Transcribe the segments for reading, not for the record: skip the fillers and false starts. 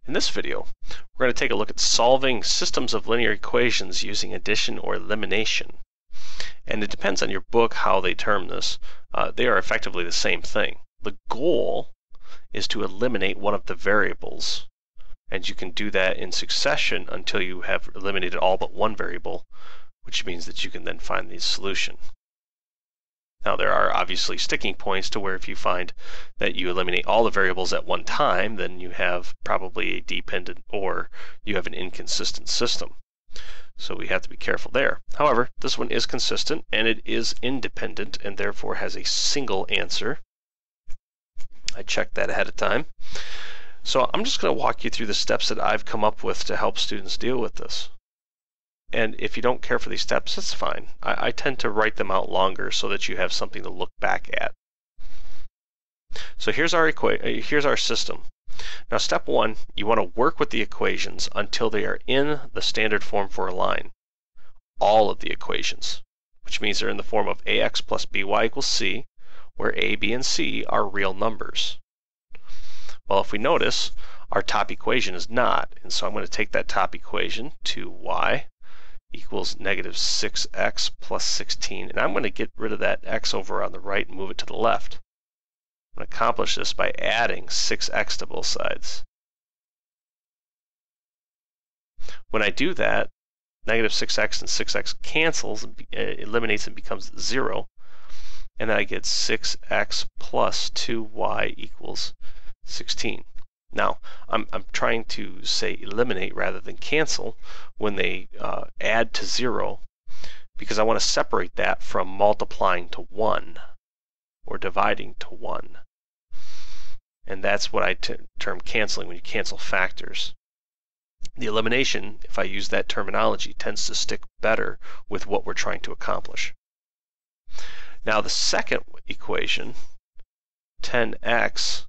In this video, we're going to take a look at solving systems of linear equations using addition or elimination. And it depends on your book how they term this. They are effectively the same thing. The goal is to eliminate one of the variables, and you can do that in succession until you have eliminated all but one variable, which means that you can then find the solution. Now there are obviously sticking points to where if you find that you eliminate all the variables at one time, then you have probably a dependent or you have an inconsistent system. So we have to be careful there. However, this one is consistent and it is independent and therefore has a single answer. I checked that ahead of time. So I'm just going to walk you through the steps that I've come up with to help students deal with this. And if you don't care for these steps, that's fine. I tend to write them out longer so that you have something to look back at. So here's our system. Now step one, you want to work with the equations until they are in the standard form for a line. All of the equations, which means they're in the form of ax plus by equals c, where a, b, and c are real numbers. Well, if we notice, our top equation is not, and so I'm going to take that top equation to y equals negative 6x plus 16, and I'm going to get rid of that x over on the right and move it to the left. I'm going to accomplish this by adding 6x to both sides. When I do that, negative 6x and 6x cancels, and eliminates and becomes 0, and then I get 6x plus 2y equals 16. Now, I'm trying to say eliminate rather than cancel when they add to 0, because I want to separate that from multiplying to 1 or dividing to 1. And that's what I term canceling when you cancel factors. The elimination, if I use that terminology, tends to stick better with what we're trying to accomplish. Now the second equation, 10x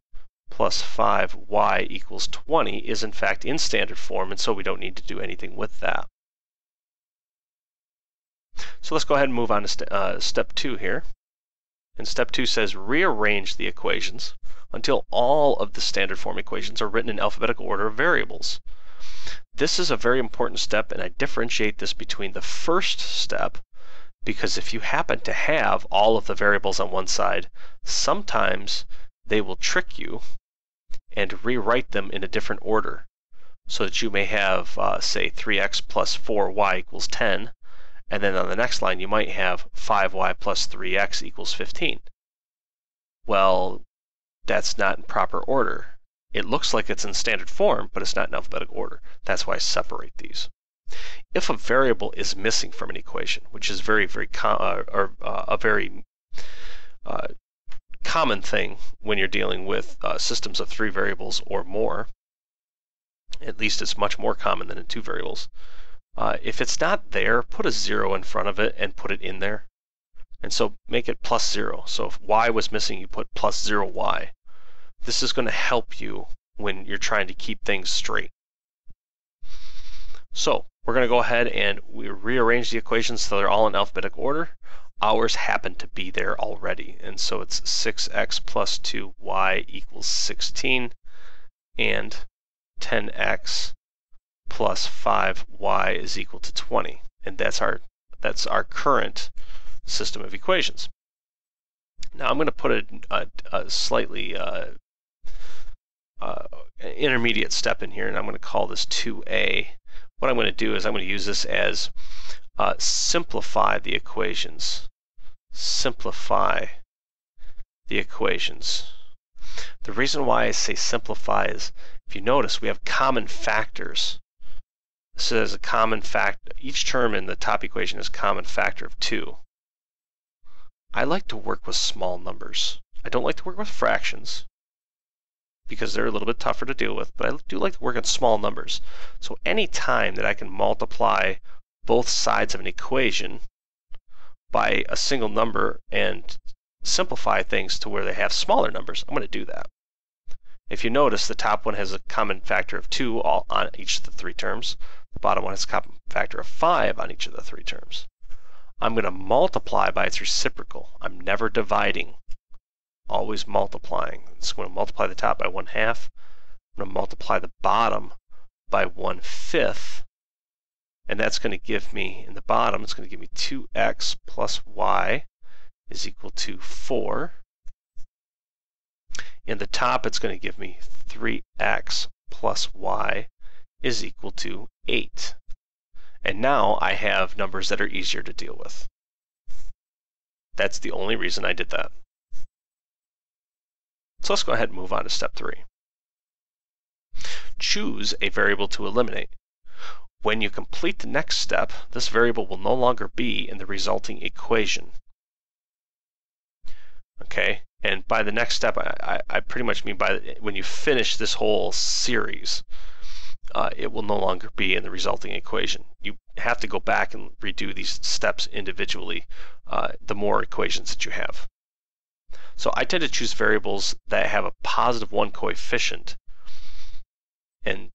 plus 5y equals 20, is in fact in standard form, and so we don't need to do anything with that. So let's go ahead and move on to step 2 here. And step 2 says rearrange the equations until all of the standard form equations are written in alphabetical order of variables. This is a very important step, and I differentiate this between the first step, because if you happen to have all of the variables on one side, sometimes they will trick you and rewrite them in a different order, so that you may have, say, 3x plus 4y equals 10, and then on the next line you might have 5y plus 3x equals 15. Well, that's not in proper order. It looks like it's in standard form, but it's not in alphabetical order. That's why I separate these. If a variable is missing from an equation, which is a very common thing when you're dealing with systems of 3 variables or more, at least it's much more common than in 2 variables. If it's not there, put a 0 in front of it and put it in there. And so make it plus 0. So if y was missing, you put plus 0y. This is going to help you when you're trying to keep things straight. So we're going to go ahead and we rearrange the equations so they're all in alphabetical order. Ours happen to be there already, and so it's 6x plus 2y equals 16 and 10x plus 5y is equal to 20, and that's our current system of equations. Now I'm going to put a slightly intermediate step in here, and I'm going to call this 2a. What I'm going to do is I'm going to use this as simplify the equations. Simplify the equations. The reason why I say simplify is, if you notice, we have common factors. This is a common factor. Each term in the top equation is a common factor of 2. I like to work with small numbers. I don't like to work with fractions because they're a little bit tougher to deal with, but I do like to work on small numbers. So any time that I can multiply both sides of an equation by a single number and simplify things to where they have smaller numbers, I'm going to do that. If you notice, the top one has a common factor of 2 on each of the 3 terms. The bottom one has a common factor of 5 on each of the 3 terms. I'm going to multiply by its reciprocal. I'm never dividing, always multiplying. It's going to multiply the top by 1/2, I'm going to multiply the bottom by 1/5, and that's going to give me, in the bottom, it's going to give me 2x plus y is equal to 4. In the top, it's going to give me 3x plus y is equal to 8. And now I have numbers that are easier to deal with. That's the only reason I did that. So let's go ahead and move on to step 3. Choose a variable to eliminate. When you complete the next step, this variable will no longer be in the resulting equation. Okay, and by the next step, I pretty much mean when you finish this whole series, it will no longer be in the resulting equation. You have to go back and redo these steps individually, the more equations that you have. So I tend to choose variables that have a positive 1 coefficient, and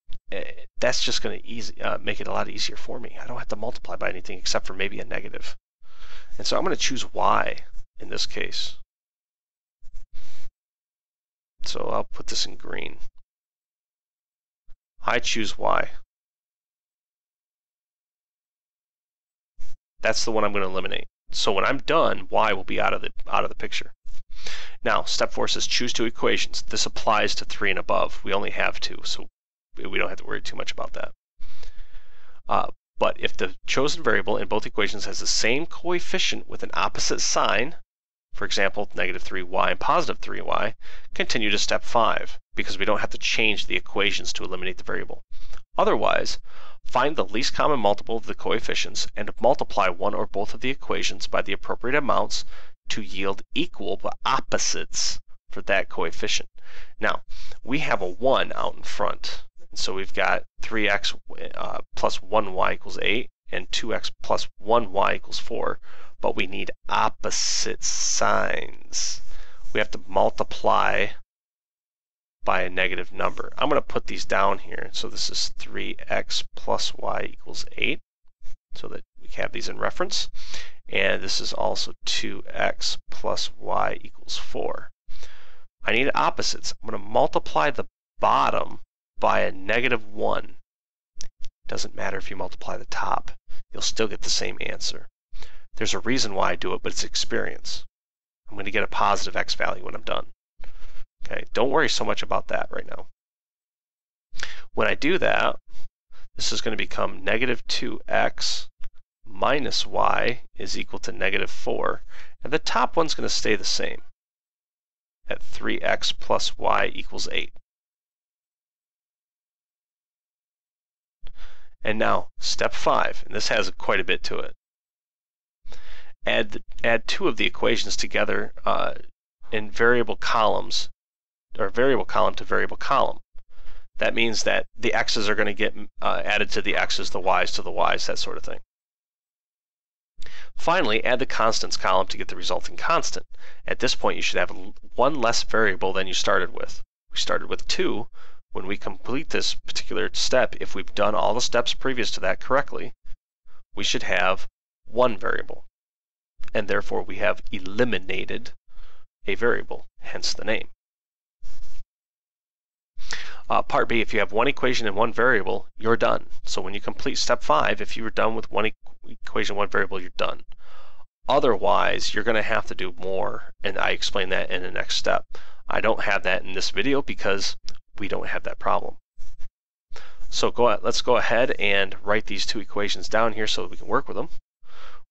that's just going to make it a lot easier for me. I don't have to multiply by anything except for maybe a negative. And so I'm going to choose y in this case. So I'll put this in green. I choose y. That's the one I'm going to eliminate. So when I'm done, y will be out of the picture. Now, step 4 says choose 2 equations. This applies to 3 and above. We only have 2, so we don't have to worry too much about that. But if the chosen variable in both equations has the same coefficient with an opposite sign, for example, negative 3y and positive 3y, continue to step 5, because we don't have to change the equations to eliminate the variable. Otherwise, find the least common multiple of the coefficients and multiply one or both of the equations by the appropriate amounts to yield equal but opposites for that coefficient. Now, we have a 1 out in front, and so we've got 3x plus 1y equals 8 and 2x plus 1y equals 4, but we need opposite signs. We have to multiply by a negative number. I'm going to put these down here. So this is 3x plus y equals 8, so that we have these in reference. And this is also 2x plus y equals 4. I need opposites. I'm going to multiply the bottom by a negative 1. Doesn't matter if you multiply the top. You'll still get the same answer. There's a reason why I do it, but it's experience. I'm going to get a positive x value when I'm done. Okay, don't worry so much about that right now. When I do that, this is going to become negative 2x minus y is equal to negative 4. And the top one's going to stay the same at 3x plus y equals 8. And now, step 5, and this has quite a bit to it. Add 2 of the equations together in variable columns, or variable column to variable column. That means that the x's are going to get added to the x's, the y's to the y's, that sort of thing. Finally, add the constants column to get the resulting constant. At this point, you should have 1 less variable than you started with. We started with 2. When we complete this particular step, if we've done all the steps previous to that correctly, we should have 1 variable. And therefore, we have eliminated a variable, hence the name. Part B, if you have 1 equation and 1 variable, you're done. So when you complete step 5, if you were done with 1 equation, 1 variable, you're done. Otherwise, you're going to have to do more, and I explain that in the next step. I don't have that in this video because we don't have that problem. So let's go ahead and write these 2 equations down here so that we can work with them.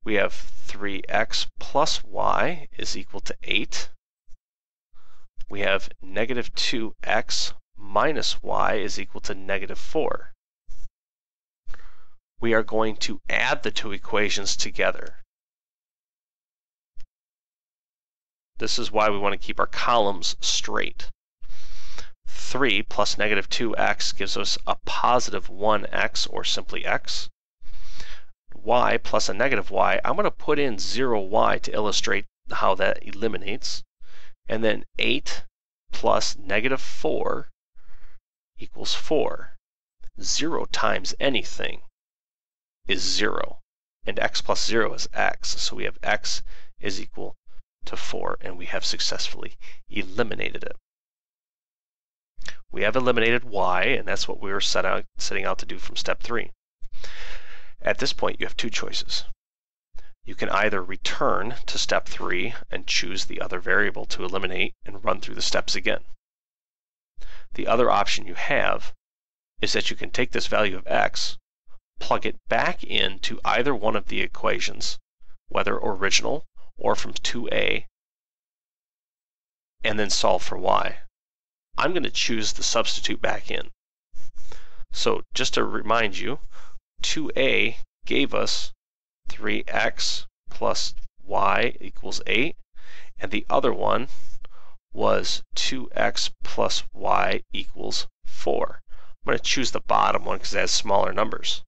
We have 3x plus y is equal to 8. We have negative 2x minus y is equal to negative 4. We are going to add the 2 equations together. This is why we want to keep our columns straight. 3 plus negative 2x gives us a positive 1x, or simply x. Y plus a negative y, I'm going to put in 0y to illustrate how that eliminates. And then 8 plus negative 4 equals 4. 0 times anything is 0. And x plus 0 is x. So we have x is equal to 4, and we have successfully eliminated it. We have eliminated y, and that's what we were setting out to do from step 3. At this point, you have two choices. You can either return to step 3 and choose the other variable to eliminate and run through the steps again. The other option you have is that you can take this value of x, plug it back into either one of the equations, whether original or from 2a, and then solve for y. I'm going to choose the substitute back in. So just to remind you, 2a gave us 3x plus y equals 8, and the other one was 2x plus y equals 4. I'm going to choose the bottom one because it has smaller numbers.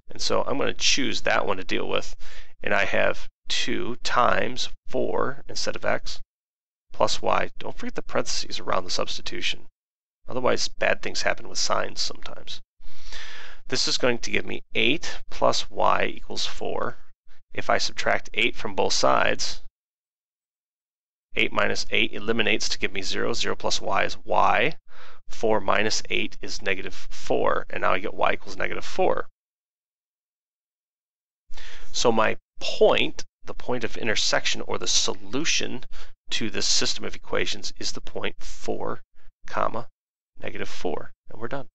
And so I'm going to choose that one to deal with, and I have 2 times 4 instead of x plus y. Don't forget the parentheses around the substitution. Otherwise, bad things happen with signs sometimes. This is going to give me 8 plus y equals 4. If I subtract 8 from both sides, 8 minus 8 eliminates to give me 0. 0 plus y is y. 4 minus 8 is negative 4. And now I get y equals negative 4. So my point, the point of intersection or the solution to this system of equations is the point 4, comma, negative 4. And we're done.